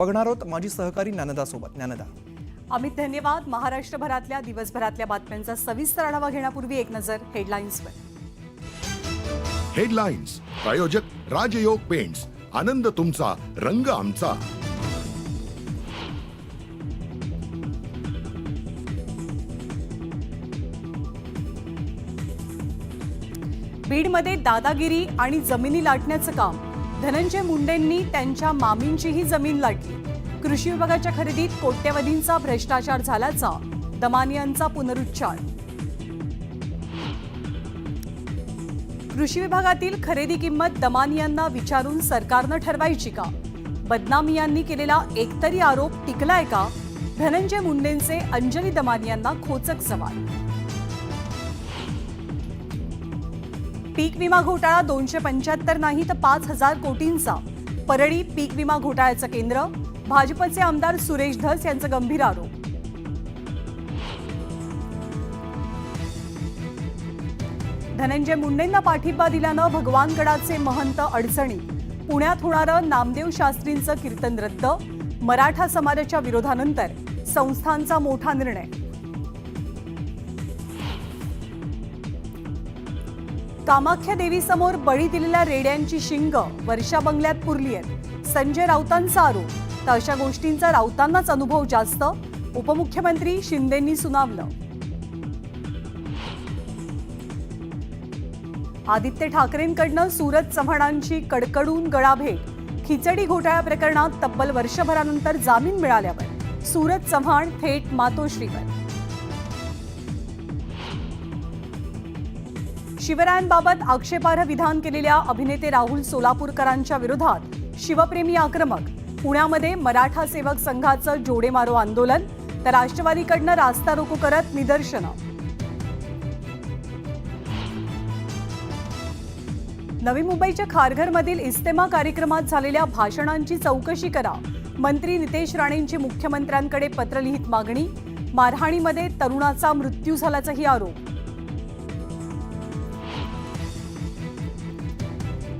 बघणार आहोत माजी सहकारी ज्ञानदा सोबत. ज्ञानदा, अमित, धन्यवाद. महाराष्ट्रभरातल्या दिवसभरातल्या बातम्यांचा सविस्तर आढावा घेण्यापूर्वी एक नजर हेडलाईन्सवर. हेडलाईन्स प्रायोजक राजयोग पेंट्स. आनंद तुमचा, रंग आमचा. बीडमध्ये दादागिरी आणि जमिनी लाटण्याचं काम. धनंजय मुंडेंनी त्यांच्या मामींचीही जमीन लाटली. कृषी विभागाच्या खरेदीत कोट्यवधींचा भ्रष्टाचार झाल्याचा दमानियांचा पुनरुच्चार. कृषी विभागातील खरेदी किंमत दमानियांना विचारून सरकारनं ठरवायची का? बदनामियांनी केलेला एकतरी आरोप टिकलाय का? धनंजय मुंडेंचे अंजली दमानियांना खोचक सवाल. पीक विमा घोटाळा 275 नाही तर 5,000 कोटींचा. परळी पीक विमा घोटाळ्याचं केंद्र. भाजपचे आमदार सुरेश धस यांचा गंभीर आरोप. धनंजय मुंडेंना पाठिंबा दिल्यानं भगवानगडाचे महंत अडचणी. पुण्यात होणारं नामदेव शास्त्रींचं कीर्तन रद्द. मराठा समाजाच्या विरोधानंतर संस्थांचा मोठा निर्णय. कामाख्या देवीसमोर बळी दिलेल्या रेड्यांची शिंग वर्षा बंगल्यात पुरली आहेत. संजय राऊतांचा आरोप. तर अशा गोष्टींचा राऊतांनाच अनुभव जास्त. उपमुख्यमंत्री शिंदेंनी सुनावलं. आदित्य ठाकरेंकडनं सूरज चव्हाणांची कडकडून गळाभेट. खिचडी घोटाळ्या प्रकरणात तब्बल वर्षभरानंतर जामीन मिळाल्यावर सूरज चव्हाण थेट मातोश्रीवर. शिवरायांबाबत आक्षेपार्ह विधान केलेल्या अभिनेते राहुल सोलापूरकरांच्या विरोधात शिवप्रेमी आक्रमक. पुण्यामध्ये मराठा सेवक संघाचं जोडेमारो आंदोलन. तर राष्ट्रवादीकडनं रास्ता रोको करत निदर्शनं. नवी मुंबईच्या खारघरमधील इस्तेमा कार्यक्रमात झालेल्या भाषणांची चौकशी करा. मंत्री नितेश राणेंची मुख्यमंत्र्यांकडे पत्र लिहित मागणी. मारहाणीमध्ये तरुणाचा मृत्यू झाल्याचाही आरोप.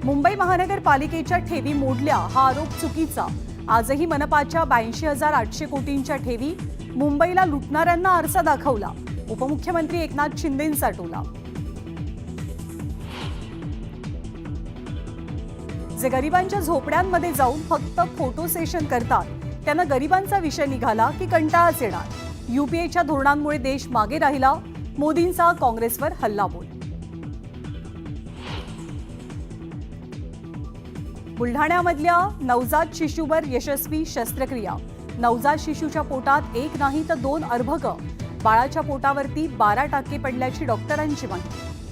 मुंबई महानगरपालिकेच्या ठेवी मोडल्या हा आरोप चुकीचा. आजही मनपाच्या 82,800 कोटींच्या ठेवी. मुंबईला लुटणाऱ्यांना आरसा दाखवला. उपमुख्यमंत्री एकनाथ शिंदेंचा टोला. जे गरिबांच्या झोपड्यांमध्ये जाऊन फक्त फोटो सेशन करतात त्यांना गरिबांचा विषय निघाला की कंटाळाच येणार. यूपीएच्या धोरणांमुळे देश मागे राहिला. मोदींचा काँग्रेसवर हल्लाबोल. बुलढाण्यामधल्या नवजात शिशूवर यशस्वी शस्त्रक्रिया. नवजात शिशूच्या पोटात 1 नाही तर 2 अर्भक. बाळाच्या पोटावरती 12 टाके पडल्याची डॉक्टरांची माहिती.